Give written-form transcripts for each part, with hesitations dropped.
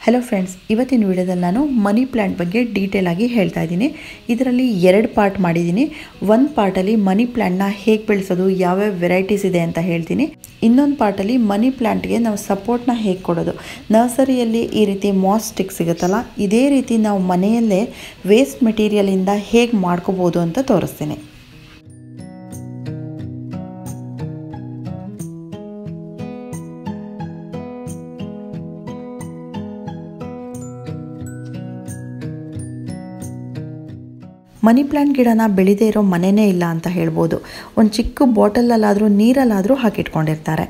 Hello friends, ಇವತ್ತಿನ ವಿಡಿಯೋದಲ್ಲಿ ನಾನು ಮನಿ ಪ್ಲಾಂಟ್ ಬಗ್ಗೆ ಡೀಟೇಲ್ ಆಗಿ ಹೇಳ್ತಾ ಇದ್ದೀನಿ. ಇದರಲ್ಲಿ 2 ಪಾರ್ಟ್ ಮಾಡಿದ್ದೀನಿ. ಒಂದು ಪಾರ್ಟಲ್ಲಿ ಮನಿ ಪ್ಲಾಂಟ್ನ ಹೇಗೆ ಬೆಳೆಸೋದು, ಯಾವ್ಯಾವ ವೆರೈಟೀಸ್ ಇದೆ ಅಂತ ಹೇಳ್ತೀನಿ. ಇನ್ನೊಂದು ಪಾರ್ಟಲ್ಲಿ ಮನಿ ಪ್ಲಾಂಟ್ಗೆ ನಾವು ಸಪೋರ್ಟ್ನ ಹೇಗೆ ಕೊಡೋದು, ನರ್ಸರಿಯಲ್ಲಿ ಈ ರೀತಿ ಮಾಸ್ ಸ್ಟಿಕ್ ಸಿಗುತ್ತಲ್ಲ, ಇದೇ ರೀತಿ ನಾವು ಮನೆಯಲ್ಲೇ ವೇಸ್ಟ್ ಮೆಟೀರಿಯಲಿಂದ ಹೇಗೆ ಮಾಡ್ಕೋಬೋದು ಅಂತ ತೋರಿಸ್ತೀನಿ. ಮನಿ ಪ್ಲಾಂಟ್ ಗಿಡನ ಬೆಳೆದೇ ಇರೋ ಮನೆಯೇ ಇಲ್ಲ ಅಂತ ಹೇಳ್ಬೋದು. ಒಂದು ಚಿಕ್ಕ ಬಾಟಲಲ್ಲಾದರೂ ನೀರಲ್ಲಾದರೂ ಹಾಕಿಟ್ಕೊಂಡಿರ್ತಾರೆ.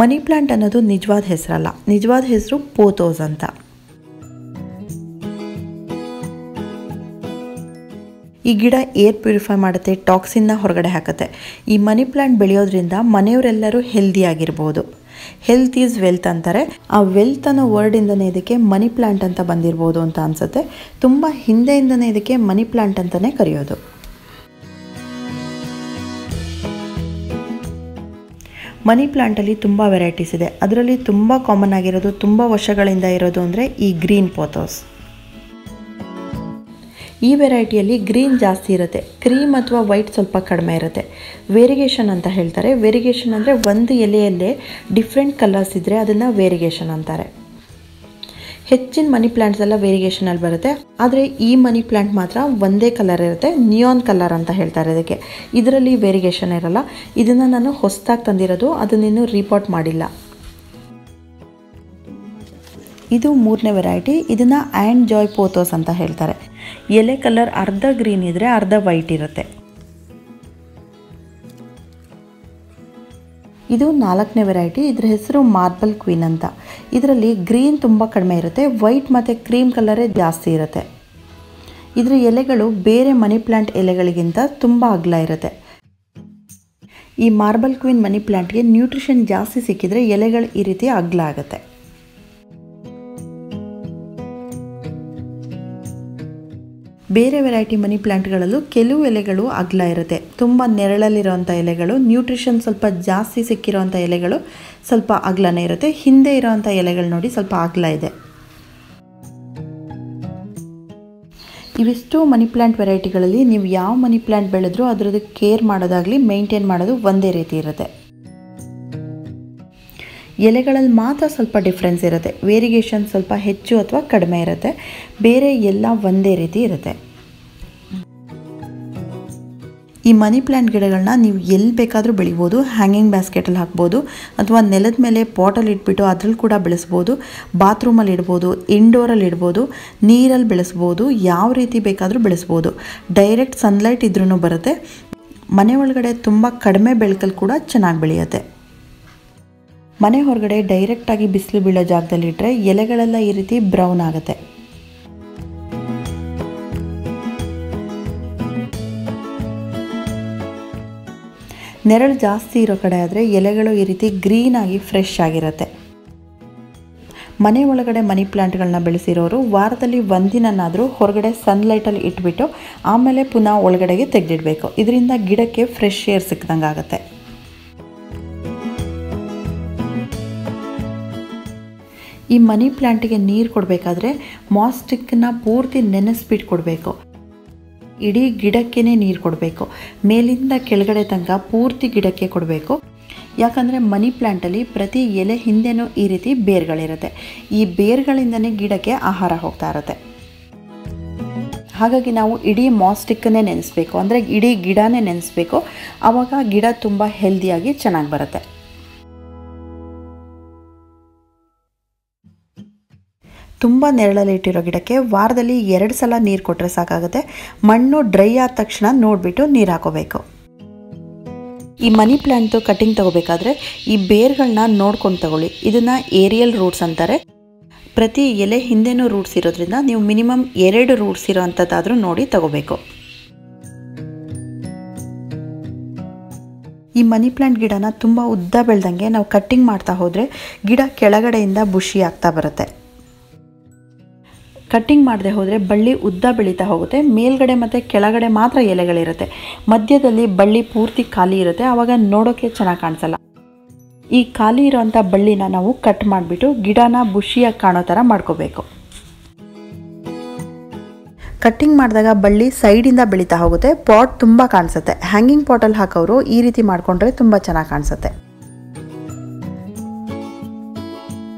ಮನಿ ಪ್ಲಾಂಟ್ ಅನ್ನೋದು ನಿಜವಾದ ಹೆಸರಲ್ಲ, ನಿಜವಾದ ಹೆಸರು ಪೋಥೋಸ್ ಅಂತ. ಈ ಗಿಡ ಏರ್ ಪ್ಯೂರಿಫೈ ಮಾಡುತ್ತೆ, ಟಾಕ್ಸಿನ್ನ ಹೊರಗಡೆ ಹಾಕುತ್ತೆ. ಈ ಮನಿ ಪ್ಲಾಂಟ್ ಬೆಳೆಯೋದ್ರಿಂದ ಮನೆಯವರೆಲ್ಲರೂ ಹೆಲ್ದಿಯಾಗಿರ್ಬೋದು. ಹೆಲ್ತ್ ಈಸ್ ವೆಲ್ತ್ ಅಂತಾರೆ. ಆ ವೆಲ್ತ್ ಅನ್ನೋ ವರ್ಡಿಂದನೇ ಇದಕ್ಕೆ ಮನಿ ಪ್ಲಾಂಟ್ ಅಂತ ಬಂದಿರ್ಬೋದು ಅಂತ ಅನಿಸುತ್ತೆ. ತುಂಬ ಹಿಂದೆಯಿಂದನೇ ಇದಕ್ಕೆ ಮನಿ ಪ್ಲಾಂಟ್ ಅಂತಲೇ ಕರೆಯೋದು. ಮನಿ ಪ್ಲಾಂಟಲ್ಲಿ ತುಂಬ ವೆರೈಟೀಸ್ ಇದೆ. ಅದರಲ್ಲಿ ತುಂಬ ಕಾಮನ್ ಆಗಿರೋದು, ತುಂಬ ವರ್ಷಗಳಿಂದ ಇರೋದು ಅಂದರೆ ಈ ಗ್ರೀನ್ ಪೋಥೋಸ್. ಈ ವೆರೈಟಿಯಲ್ಲಿ ಗ್ರೀನ್ ಜಾಸ್ತಿ ಇರುತ್ತೆ, ಕ್ರೀಮ್ ಅಥವಾ ವೈಟ್ ಸ್ವಲ್ಪ ಕಡಿಮೆ ಇರುತ್ತೆ. ವೇರಿಗೇಷನ್ ಅಂತ ಹೇಳ್ತಾರೆ. ವೇರಿಗೇಷನ್ ಅಂದರೆ ಒಂದು ಎಲೆಯಲ್ಲೇ ಡಿಫ್ರೆಂಟ್ ಕಲರ್ಸ್ ಇದ್ದರೆ ಅದನ್ನು ವೇರಿಗೇಷನ್ ಅಂತಾರೆ. ಹೆಚ್ಚಿನ ಮನಿ ಪ್ಲಾಂಟ್ಸ್ ಎಲ್ಲ ವೇರಿಗೇಷನಲ್ಲಿ ಬರುತ್ತೆ, ಆದರೆ ಈ ಮನಿ ಪ್ಲಾಂಟ್ ಮಾತ್ರ ಒಂದೇ ಕಲರ್ ಇರುತ್ತೆ, ನಿಯಾನ್ ಕಲರ್ ಅಂತ ಹೇಳ್ತಾರೆ ಇದಕ್ಕೆ. ಇದರಲ್ಲಿ ವೇರಿಗೇಷನ್ ಇರಲ್ಲ. ಇದನ್ನು ನಾನು ಹೊಸದಾಗಿ ತಂದಿರೋದು, ಅದನ್ನಿನ್ನೂ ರೀಪಾಟ್ ಮಾಡಿಲ್ಲ. ಇದು 3ನೇ ವೆರೈಟಿ. ಇದನ್ನು ಆ್ಯಂಡ್ ಜಾಯ್ ಪೋಥೋಸ್ ಅಂತ ಹೇಳ್ತಾರೆ. ಎಲೆ ಕಲರ್ ಅರ್ಧ ಗ್ರೀನ್ ಇದ್ದರೆ ಅರ್ಧ ವೈಟ್ ಇರುತ್ತೆ. ಇದು 4ನೇ ವೆರೈಟಿ. ಇದರ ಹೆಸರು ಮಾರ್ಬಲ್ ಕ್ವೀನ್ ಅಂತ. ಇದರಲ್ಲಿ ಗ್ರೀನ್ ತುಂಬ ಕಡಿಮೆ ಇರುತ್ತೆ, ವೈಟ್ ಮತ್ತು ಕ್ರೀಮ್ ಕಲರೇ ಜಾಸ್ತಿ ಇರುತ್ತೆ. ಇದರ ಎಲೆಗಳು ಬೇರೆ ಮನಿ ಪ್ಲಾಂಟ್ ಎಲೆಗಳಿಗಿಂತ ತುಂಬ ಅಗಲ ಇರುತ್ತೆ. ಈ ಮಾರ್ಬಲ್ ಕ್ವೀನ್ ಮನಿ ಪ್ಲಾಂಟ್ಗೆ ನ್ಯೂಟ್ರಿಷನ್ ಜಾಸ್ತಿ ಸಿಕ್ಕಿದ್ರೆ ಎಲೆಗಳು ಈ ರೀತಿ ಅಗಲ ಆಗುತ್ತೆ. ಬೇರೆ ವೆರೈಟಿ ಮನಿ ಪ್ಲಾಂಟ್ಗಳಲ್ಲೂ ಕೆಲವು ಎಲೆಗಳು ಅಗಲ ಇರುತ್ತೆ, ತುಂಬ ನೆರಳಲ್ಲಿರೋಂಥ ಎಲೆಗಳು, ನ್ಯೂಟ್ರಿಷನ್ ಸ್ವಲ್ಪ ಜಾಸ್ತಿ ಸಿಕ್ಕಿರೋಂಥ ಎಲೆಗಳು ಸ್ವಲ್ಪ ಅಗಲನೇ ಇರುತ್ತೆ. ಹಿಂದೆ ಇರೋಂಥ ಎಲೆಗಳು ನೋಡಿ ಸ್ವಲ್ಪ ಅಗಲ ಇದೆ. ಇವಿಷ್ಟು ಮನಿ ಪ್ಲಾಂಟ್ ವೆರೈಟಿಗಳಲ್ಲಿ ನೀವು ಯಾವ ಮನಿ ಪ್ಲಾಂಟ್ ಬೆಳೆದ್ರೂ ಅದರದ್ದು ಕೇರ್ ಮಾಡೋದಾಗಲಿ ಮೇಂಟೈನ್ ಮಾಡೋದು ಒಂದೇ ರೀತಿ ಇರುತ್ತೆ. ಎಲೆಗಳಲ್ಲಿ ಮಾತ್ರ ಸ್ವಲ್ಪ ಡಿಫ್ರೆನ್ಸ್ ಇರುತ್ತೆ. ವೇರಿಗೇಷನ್ ಸ್ವಲ್ಪ ಹೆಚ್ಚು ಅಥವಾ ಕಡಿಮೆ ಇರುತ್ತೆ, ಬೇರೆ ಎಲ್ಲ ಒಂದೇ ರೀತಿ ಇರುತ್ತೆ. ಈ ಮನಿ ಪ್ಲಾಂಟ್ ಗಿಡಗಳನ್ನ ನೀವು ಎಲ್ಲಿ ಬೇಕಾದರೂ ಬೆಳಿಬೋದು. ಹ್ಯಾಂಗಿಂಗ್ ಬ್ಯಾಸ್ಕೆಟಲ್ಲಿ ಹಾಕ್ಬೋದು, ಅಥವಾ ನೆಲದ ಮೇಲೆ ಪಾಟಲ್ಲಿ ಇಟ್ಬಿಟ್ಟು ಅದ್ರಲ್ಲಿ ಕೂಡ ಬೆಳೆಸ್ಬೋದು. ಬಾತ್ರೂಮಲ್ಲಿ ಇಡ್ಬೋದು, ಇಂಡೋರಲ್ಲಿ ಇಡ್ಬೋದು, ನೀರಲ್ಲಿ ಬೆಳೆಸ್ಬೋದು, ಯಾವ ರೀತಿ ಬೇಕಾದರೂ ಬೆಳೆಸ್ಬೋದು. ಡೈರೆಕ್ಟ್ ಸನ್ಲೈಟ್ ಇದ್ರೂ ಬರುತ್ತೆ. ಮನೆ ಒಳಗಡೆ ತುಂಬ ಕಡಿಮೆ ಬೆಳಕಲ್ಲಿ ಕೂಡ ಚೆನ್ನಾಗಿ ಬೆಳೆಯುತ್ತೆ. ಮನೆ ಹೊರಗಡೆ ಡೈರೆಕ್ಟಾಗಿ ಬಿಸಿಲು ಬೀಳೋ ಜಾಗದಲ್ಲಿ ಇಟ್ಟರೆ ಎಲೆಗಳೆಲ್ಲ ಈ ರೀತಿ ಬ್ರೌನ್ ಆಗುತ್ತೆ. ನೆರಳು ಜಾಸ್ತಿ ಇರೋ ಕಡೆ ಆದರೆ ಎಲೆಗಳು ಈ ರೀತಿ ಗ್ರೀನ್ ಆಗಿ ಫ್ರೆಶ್ ಆಗಿರುತ್ತೆ. ಮನೆ ಒಳಗಡೆ ಮನಿ ಪ್ಲಾಂಟ್ಗಳನ್ನ ಬೆಳೆಸಿರೋರು ವಾರದಲ್ಲಿ ಒಂದಿನಾದರೂ ಹೊರಗಡೆ ಸನ್ಲೈಟಲ್ಲಿ ಇಟ್ಬಿಟ್ಟು ಆಮೇಲೆ ಪುನಃ ಒಳಗಡೆಗೆ ತೆಗೆದಿಡಬೇಕು. ಇದರಿಂದ ಗಿಡಕ್ಕೆ ಫ್ರೆಶ್ ಏರ್ ಸಿಕ್ಕಿದಂಗೆ ಆಗುತ್ತೆ. ಈ ಮನಿ ಪ್ಲಾಂಟಿಗೆ ನೀರು ಕೊಡಬೇಕಾದ್ರೆ ಮಾಸ್ ಸ್ಟಿಕ್ಕನ್ನ ಪೂರ್ತಿ ನೆನೆಸ್ಬಿಟ್ಟು ಕೊಡಬೇಕು. ಇಡೀ ಗಿಡಕ್ಕೇ ನೀರು ಕೊಡಬೇಕು. ಮೇಲಿಂದ ಕೆಳಗಡೆ ತನಕ ಪೂರ್ತಿ ಗಿಡಕ್ಕೆ ಕೊಡಬೇಕು. ಯಾಕಂದರೆ ಮನಿ ಪ್ಲಾಂಟಲ್ಲಿ ಪ್ರತಿ ಎಲೆ ಹಿಂದೆನೂ ಈ ರೀತಿ ಬೇರ್ಗಳಿರುತ್ತೆ. ಈ ಬೇರ್ಗಳಿಂದನೇ ಗಿಡಕ್ಕೆ ಆಹಾರ ಹೋಗ್ತಾ ಇರುತ್ತೆ. ಹಾಗಾಗಿ ನಾವು ಇಡೀ ಮಾಸ್ ಸ್ಟಿಕ್ಕನ್ನೇ ನೆನೆಸ್ಬೇಕು, ಅಂದರೆ ಇಡೀ ಗಿಡನೇ ನೆನೆಸ್ಬೇಕು. ಆವಾಗ ಗಿಡ ತುಂಬ ಹೆಲ್ದಿಯಾಗಿ ಚೆನ್ನಾಗಿ ಬರುತ್ತೆ. ತುಂಬ ನೆರಳಲ್ಲಿ ಇಟ್ಟಿರೋ ಗಿಡಕ್ಕೆ ವಾರದಲ್ಲಿ 2 ಸಲ ನೀರು ಕೊಟ್ಟರೆ ಸಾಕಾಗುತ್ತೆ. ಮಣ್ಣು ಡ್ರೈ ಆದ ತಕ್ಷಣ ನೋಡಿಬಿಟ್ಟು ನೀರು ಹಾಕೋಬೇಕು. ಈ ಮನಿ ಪ್ಲಾಂಟ್ದು ಕಟಿಂಗ್ ತಗೋಬೇಕಾದ್ರೆ ಈ ಬೇರ್ಗಳನ್ನ ನೋಡ್ಕೊಂಡು ತಗೊಳ್ಳಿ. ಇದನ್ನು ಏರಿಯಲ್ ರೂಟ್ಸ್ ಅಂತಾರೆ. ಪ್ರತಿ ಎಲೆ ಹಿಂದೆನೂ ರೂಟ್ಸ್ ಇರೋದ್ರಿಂದ ನೀವು ಮಿನಿಮಮ್ 2 ರೂಟ್ಸ್ ಇರೋ ಅಂಥದ್ದಾದರೂ ನೋಡಿ ತಗೋಬೇಕು. ಈ ಮನಿ ಪ್ಲಾಂಟ್ ಗಿಡನ ತುಂಬ ಉದ್ದ ಬೆಳೆದಂಗೆ ನಾವು ಕಟ್ಟಿಂಗ್ ಮಾಡ್ತಾ ಹೋದರೆ ಗಿಡ ಕೆಳಗಡೆಯಿಂದ ಬುಷಿ ಆಗ್ತಾ ಬರುತ್ತೆ. ಕಟ್ಟಿಂಗ್ ಮಾಡದೆ ಹೋದರೆ ಬಳ್ಳಿ ಉದ್ದ ಬೆಳೀತಾ ಹೋಗುತ್ತೆ. ಮೇಲ್ಗಡೆ ಮತ್ತು ಕೆಳಗಡೆ ಮಾತ್ರ ಎಲೆಗಳಿರುತ್ತೆ, ಮಧ್ಯದಲ್ಲಿ ಬಳ್ಳಿ ಪೂರ್ತಿ ಖಾಲಿ ಇರುತ್ತೆ. ಆವಾಗ ನೋಡೋಕ್ಕೆ ಚೆನ್ನಾಗಿ ಕಾಣಿಸಲ್ಲ. ಈ ಖಾಲಿ ಇರೋಂಥ ಬಳ್ಳಿನ ನಾವು ಕಟ್ ಮಾಡಿಬಿಟ್ಟು ಗಿಡನ ಬುಷಿಯಾಗಿ ಕಾಣೋ ಥರ ಮಾಡ್ಕೋಬೇಕು. ಕಟ್ಟಿಂಗ್ ಮಾಡಿದಾಗ ಬಳ್ಳಿ ಸೈಡಿಂದ ಬೆಳೀತಾ ಹೋಗುತ್ತೆ, ಪಾಟ್ ತುಂಬ ಕಾಣಿಸುತ್ತೆ. ಹ್ಯಾಂಗಿಂಗ್ ಪಾಟಲ್ಲಿ ಹಾಕೋರು ಈ ರೀತಿ ಮಾಡಿಕೊಂಡ್ರೆ ತುಂಬ ಚೆನ್ನಾಗಿ ಕಾಣಿಸುತ್ತೆ.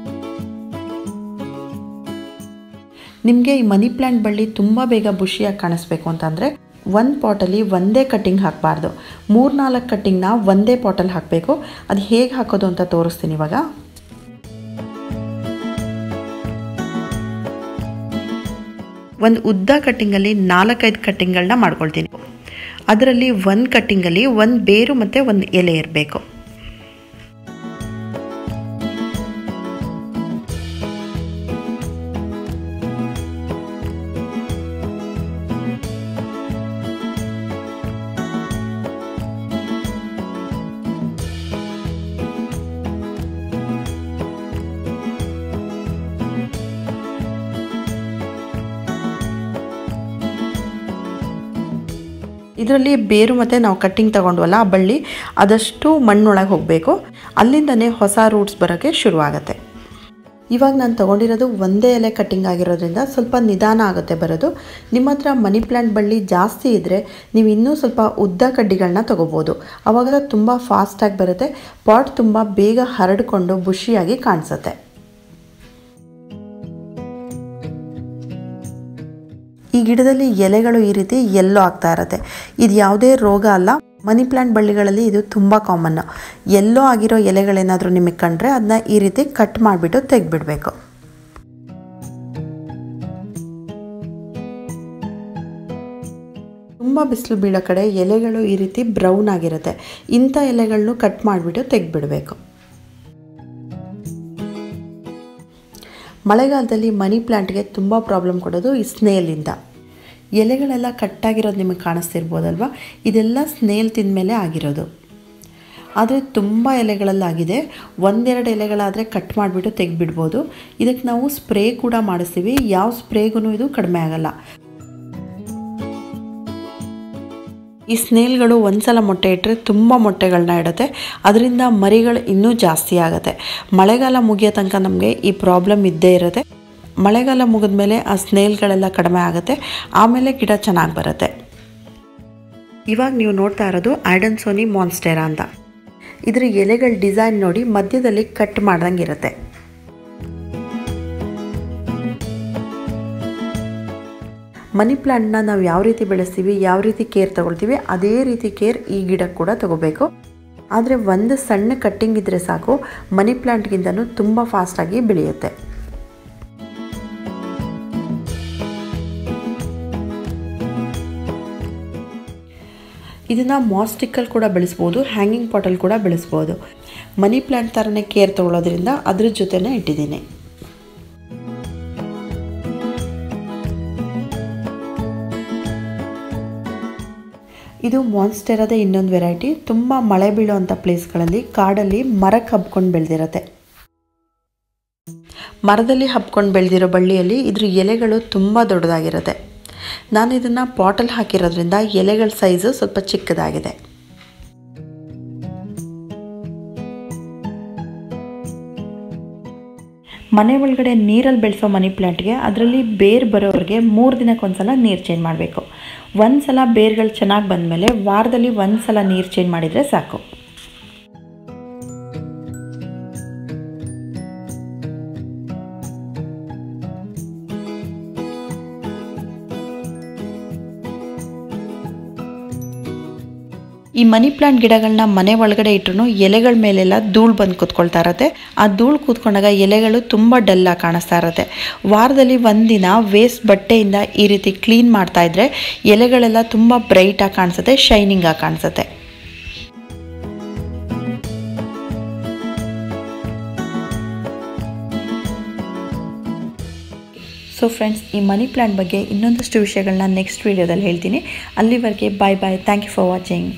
ನಿಮಗೆ ಈ ಮನಿ ಪ್ಲ್ಯಾಂಟ್ ಬಳ್ಳಿ ತುಂಬ ಬೇಗ ಬುಷಿಯಾಗಿ ಕಾಣಿಸ್ಬೇಕು ಅಂತಂದರೆ ಒಂದು ಪಾಟಲ್ಲಿ ಒಂದೇ ಕಟ್ಟಿಂಗ್ ಹಾಕಬಾರ್ದು, 3-4 ಕಟ್ಟಿಂಗ್ನ ಒಂದೇ ಪಾಟಲ್ಲಿ ಹಾಕಬೇಕು. ಅದು ಹೇಗೆ ಹಾಕೋದು ಅಂತ ತೋರಿಸ್ತೀನಿ ಇವಾಗ. ಒಂದು ಉದ್ದ ಕಟ್ಟಿಂಗಲ್ಲಿ 4-5 ಕಟ್ಟಿಂಗ್ಗಳನ್ನ ಮಾಡ್ಕೊಳ್ತೀನಿ. ಅದರಲ್ಲಿ ಒಂದು ಕಟ್ಟಿಂಗಲ್ಲಿ ಒಂದು ಬೇರು ಮತ್ತು ಒಂದು ಎಲೆ ಇರಬೇಕು. ಇದರಲ್ಲಿ ಬೇರು ಮತ್ತು ನಾವು ಕಟ್ಟಿಂಗ್ ತಗೊಂಡ್ವಲ್ಲ ಆ ಬಳ್ಳಿ ಆದಷ್ಟು ಮಣ್ಣೊಳಗೆ ಹೋಗಬೇಕು, ಅಲ್ಲಿಂದನೇ ಹೊಸ ರೂಟ್ಸ್ ಬರೋಕ್ಕೆ ಶುರುವಾಗುತ್ತೆ. ಇವಾಗ ನಾನು ತೊಗೊಂಡಿರೋದು ಒಂದೇ ಎಲೆ ಕಟ್ಟಿಂಗ್ ಆಗಿರೋದ್ರಿಂದ ಸ್ವಲ್ಪ ನಿಧಾನ ಆಗುತ್ತೆ ಬರೋದು. ನಿಮ್ಮ ಹತ್ರ ಮನಿ ಪ್ಲ್ಯಾಂಟ್ ಬಳ್ಳಿ ಜಾಸ್ತಿ ಇದ್ದರೆ ನೀವು ಇನ್ನೂ ಸ್ವಲ್ಪ ಉದ್ದ ಕಡ್ಡಿಗಳನ್ನ ತೊಗೋಬೋದು, ಆವಾಗ ತುಂಬ ಫಾಸ್ಟಾಗಿ ಬರುತ್ತೆ. ಪಾಟ್ ತುಂಬ ಬೇಗ ಹರಡಿಕೊಂಡು ಬುಷಿಯಾಗಿ ಕಾಣಿಸುತ್ತೆ. ಈ ಗಿಡದಲ್ಲಿ ಎಲೆಗಳು ಈ ರೀತಿ ಎಲ್ಲೋ ಆಗ್ತಾ ಇರುತ್ತೆ. ಇದು ಯಾವುದೇ ರೋಗ ಅಲ್ಲ, ಮನಿ ಪ್ಲ್ಯಾಂಟ್ ಬಳ್ಳಿಗಳಲ್ಲಿ ಇದು ತುಂಬ ಕಾಮನ್ನು. ಎಲ್ಲೋ ಆಗಿರೋ ಎಲೆಗಳೇನಾದರೂ ನಿಮಗೆ ಕಂಡ್ರೆ ಅದನ್ನ ಈ ರೀತಿ ಕಟ್ ಮಾಡಿಬಿಟ್ಟು ತೆಗೆದ್ಬಿಡಬೇಕು. ತುಂಬ ಬಿಸಿಲು ಬೀಳೋ ಕಡೆ ಎಲೆಗಳು ಈ ರೀತಿ ಬ್ರೌನ್ ಆಗಿರುತ್ತೆ. ಇಂಥ ಎಲೆಗಳನ್ನು ಕಟ್ ಮಾಡಿಬಿಟ್ಟು ತೆಗೆದ್ಬಿಡಬೇಕು. ಮಳೆಗಾಲದಲ್ಲಿ ಮನಿ ಪ್ಲ್ಯಾಂಟ್ಗೆ ತುಂಬ ಪ್ರಾಬ್ಲಮ್ ಕೊಡೋದು ಈ ಸ್ನೇಲಿಂದ. ಎಲೆಗಳೆಲ್ಲ ಕಟ್ಟಾಗಿರೋದು ನಿಮಗೆ ಕಾಣಿಸ್ತಿರ್ಬೋದಲ್ವ, ಇದೆಲ್ಲ ಸ್ನೇಲ್ ತಿಂದಮೇಲೆ ಆಗಿರೋದು. ಆದರೆ ತುಂಬ ಎಲೆಗಳಲ್ಲಾಗಿದೆ. 1-2 ಎಲೆಗಳಾದರೆ ಕಟ್ ಮಾಡಿಬಿಟ್ಟು ತೆಗೆದ್ಬಿಡ್ಬೋದು. ಇದಕ್ಕೆ ನಾವು ಸ್ಪ್ರೇ ಕೂಡ ಮಾಡಿಸ್ತೀವಿ, ಯಾವ ಸ್ಪ್ರೇಗೂ ಇದು ಕಡಿಮೆ ಆಗಲ್ಲ. ಈ ಸ್ನೇಲ್ಗಳು ಒಂದ್ಸಲ ಮೊಟ್ಟೆ ಇಟ್ಟರೆ ತುಂಬ ಮೊಟ್ಟೆಗಳನ್ನ ಇಡುತ್ತೆ, ಅದರಿಂದ ಮರಿಗಳು ಇನ್ನೂ ಜಾಸ್ತಿ ಆಗುತ್ತೆ. ಮಳೆಗಾಲ ಮುಗಿಯೋ ತನಕ ನಮಗೆ ಈ ಪ್ರಾಬ್ಲಮ್ ಇದ್ದೇ ಇರುತ್ತೆ. ಮಳೆಗಾಲ ಮುಗಿದ ಮೇಲೆ ಆ ಸ್ನೇಲ್ಗಳೆಲ್ಲ ಕಡಿಮೆ ಆಗುತ್ತೆ, ಆಮೇಲೆ ಗಿಡ ಚೆನ್ನಾಗಿ ಬರುತ್ತೆ. ಇವಾಗ ನೀವು ನೋಡ್ತಾ ಇರೋದು ಐಡನ್ಸೋನಿ ಮಾನ್ಸ್ಟೆರಾ ಅಂತ. ಇದರ ಎಲೆಗಳ ಡಿಸೈನ್ ನೋಡಿ ಮಧ್ಯದಲ್ಲಿ ಕಟ್ ಮಾಡ್ದಂಗೆ ಇರುತ್ತೆ. ಮನಿ ಪ್ಲ್ಯಾಂಟ್ನ ನಾವು ಯಾವ ರೀತಿ ಬೆಳೆಸ್ತೀವಿ, ಯಾವ ರೀತಿ ಕೇರ್ ತಗೊಳ್ತೀವಿ, ಅದೇ ರೀತಿ ಕೇರ್ ಈ ಗಿಡಕ್ಕೆ ಕೂಡ ತಗೋಬೇಕು. ಆದರೆ ಒಂದು ಸಣ್ಣ ಕಟ್ಟಿಂಗ್ ಇದ್ದರೆ ಸಾಕು, ಮನಿ ಪ್ಲ್ಯಾಂಟ್ಗಿಂತನೂ ತುಂಬ ಫಾಸ್ಟಾಗಿ ಬೆಳೆಯುತ್ತೆ. ಇದನ್ನು ಮಾಸ್ಟಿಕ್ಕಲ್ಲಿ ಕೂಡ ಬೆಳೆಸ್ಬೋದು, ಹ್ಯಾಂಗಿಂಗ್ ಪಾಟಲ್ಲಿ ಕೂಡ ಬೆಳೆಸ್ಬೋದು. ಮನಿ ಪ್ಲ್ಯಾಂಟ್ ಥರನೇ ಕೇರ್ ತಗೊಳ್ಳೋದ್ರಿಂದ ಅದ್ರ ಜೊತೆನೇ ಇಟ್ಟಿದ್ದೀನಿ. ಇದು ಮಾನ್ಸ್ಟೆರಾದ ಇನ್ನೊಂದು ವೆರೈಟಿ. ತುಂಬ ಮಳೆ ಬೀಳುವಂಥ ಪ್ಲೇಸ್ಗಳಲ್ಲಿ ಕಾಡಲ್ಲಿ ಮರಕ್ಕೆ ಹಬ್ಕೊಂಡು ಬೆಳೆದಿರುತ್ತೆ. ಮರದಲ್ಲಿ ಹಬ್ಕೊಂಡು ಬೆಳೆದಿರೋ ಬಳ್ಳಿಯಲ್ಲಿ ಇದ್ರ ಎಲೆಗಳು ತುಂಬ ದೊಡ್ಡದಾಗಿರುತ್ತೆ. ನಾನು ಇದನ್ನು ಪಾಟಲ್ಲಿ ಹಾಕಿರೋದ್ರಿಂದ ಎಲೆಗಳ ಸೈಜು ಸ್ವಲ್ಪ ಚಿಕ್ಕದಾಗಿದೆ. ಮನೆ ಒಳಗಡೆ ನೀರಲ್ಲಿ ಬೆಳೆಸೋ ಮನಿ ಪ್ಲ್ಯಾಂಟ್ಗೆ ಅದರಲ್ಲಿ ಬೇರು ಬರೋವರೆಗೆ 3 ದಿನಕ್ಕೊಂದ್ಸಲ ನೀರು ಚೇಂಜ್ ಮಾಡಬೇಕು. ಒಂದು ಸಲ ಬೇರುಗಳು ಚೆನ್ನಾಗಿ ಬಂದಮೇಲೆ ವಾರದಲ್ಲಿ 1 ಸಲ ನೀರು ಚೇಂಜ್ ಮಾಡಿದರೆ ಸಾಕು. ಈ ಮನಿ ಪ್ಲ್ಯಾಂಟ್ ಗಿಡಗಳನ್ನ ಮನೆ ಒಳಗಡೆ ಇಟ್ಟರು ಎಲೆಗಳ ಮೇಲೆಲ್ಲ ಧೂಳು ಬಂದು ಕೂತ್ಕೊಳ್ತಾ ಇರುತ್ತೆ. ಆ ಧೂಳು ಕೂತ್ಕೊಂಡಾಗ ಎಲೆಗಳು ತುಂಬ ಡಲ್ಲಾಗಿ ಕಾಣಿಸ್ತಾ ಇರುತ್ತೆ. ವಾರದಲ್ಲಿ 1 ದಿನ ವೇಸ್ಟ್ ಬಟ್ಟೆಯಿಂದ ಈ ರೀತಿ ಕ್ಲೀನ್ ಮಾಡ್ತಾ ಇದ್ರೆ ಎಲೆಗಳೆಲ್ಲ ತುಂಬ ಬ್ರೈಟಾಗಿ ಕಾಣಿಸುತ್ತೆ, ಶೈನಿಂಗಾಗಿ ಕಾಣಿಸುತ್ತೆ. ಸೊ ಫ್ರೆಂಡ್ಸ್, ಈ ಮನಿ ಪ್ಲ್ಯಾಂಟ್ ಬಗ್ಗೆ ಇನ್ನೊಂದಷ್ಟು ವಿಷಯಗಳನ್ನ ನೆಕ್ಸ್ಟ್ ವೀಡಿಯೋದಲ್ಲಿ ಹೇಳ್ತೀನಿ. ಅಲ್ಲಿವರೆಗೆ bye bye. Thank you for watching.